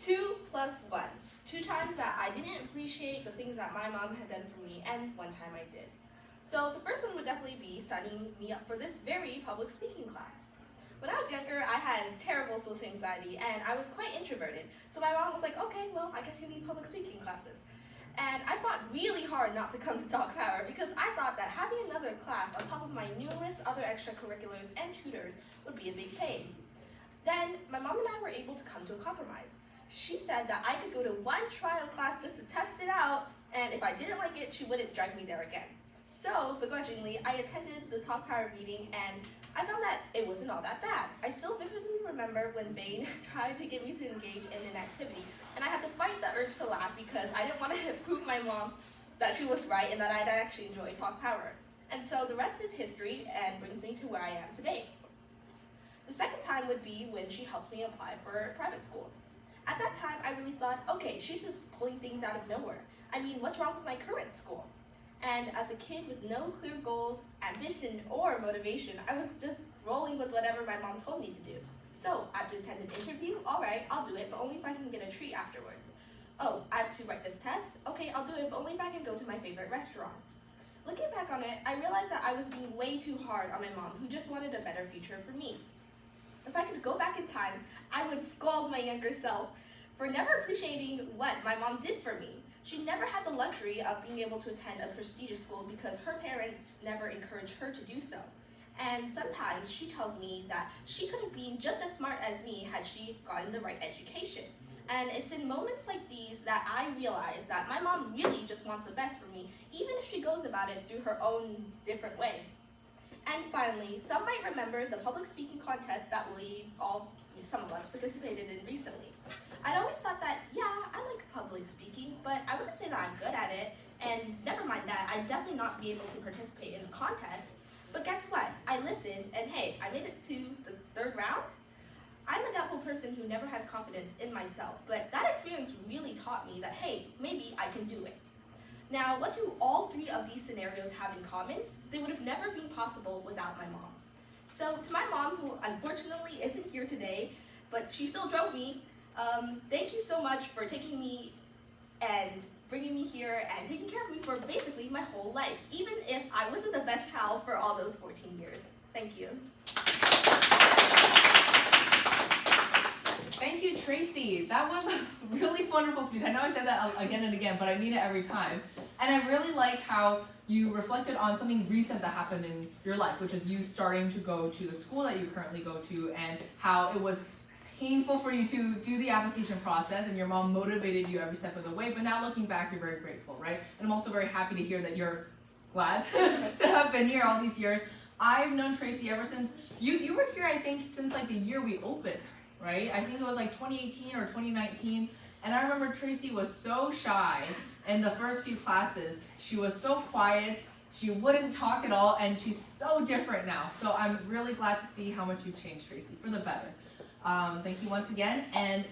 2 plus 1. 2 times that I didn't appreciate the things that my mom had done for me, and 1 time I did. So the first one would definitely be signing me up for this very public speaking class. When I was younger, I had terrible social anxiety and I was quite introverted. So my mom was like, okay, well, I guess you need public speaking classes. And I fought really hard not to come to Talk Power because I thought that having another class on top of my numerous other extracurriculars and tutors would be a big pain. Then my mom and I were able to come to a compromise. She said that I could go to 1 trial class just to test it out, and if I didn't like it, she wouldn't drag me there again. So, begrudgingly, I attended the Talk Power meeting and I found that it wasn't all that bad. I still vividly remember when Bane tried to get me to engage in an activity, and I had to fight the urge to laugh because I didn't want to prove my mom that she was right and that I'd actually enjoy Talk Power. And so the rest is history and brings me to where I am today. The second time would be when she helped me apply for private schools. At that time, I really thought, okay, she's just pulling things out of nowhere. I mean, what's wrong with my current school? And as a kid with no clear goals, ambition, or motivation, I was just rolling with whatever my mom told me to do. So, I have to attend an interview? Alright, I'll do it, but only if I can get a treat afterwards. Oh, I have to write this test? Okay, I'll do it, but only if I can go to my favorite restaurant. Looking back on it, I realized that I was being way too hard on my mom, who just wanted a better future for me. If I could go back in time, I would scold my younger self for never appreciating what my mom did for me. She never had the luxury of being able to attend a prestigious school because her parents never encouraged her to do so. And sometimes she tells me that she could have been just as smart as me had she gotten the right education. And it's in moments like these that I realize that my mom really just wants the best for me, even if she goes about it through her own different way. And finally, some might remember the public speaking contest that some of us participated in recently. I'd always thought that, yeah, I like public speaking, but I wouldn't say that I'm good at it, and never mind that, I'd definitely not be able to participate in the contest. But guess what? I listened, and hey, I made it to the 3rd round. I'm a doubtful person who never has confidence in myself, but that experience really taught me that, hey, maybe I can do it. Now, what do all 3 of these scenarios have in common? They would have never been possible without my mom. So to my mom, who unfortunately isn't here today, but she still drove me, thank you so much for taking me and bringing me here and taking care of me for basically my whole life, even if I wasn't the best child for all those 14 years. Thank you. Thank you, Tracy. That was a really wonderful speech. I know I said that again and again, but I mean it every time. And I really like how you reflected on something recent that happened in your life, which is you starting to go to the school that you currently go to, and how it was painful for you to do the application process, and your mom motivated you every step of the way, but now looking back, you're very grateful, right? And I'm also very happy to hear that you're glad to have been here all these years. I've known Tracy ever since, you were here, I think, since like the year we opened, right? I think it was like 2018 or 2019, and I remember Tracy was so shy in the first few classes. She was so quiet, she wouldn't talk at all, and she's so different now. So I'm really glad to see how much you've changed, Tracy, for the better. Thank you once again. And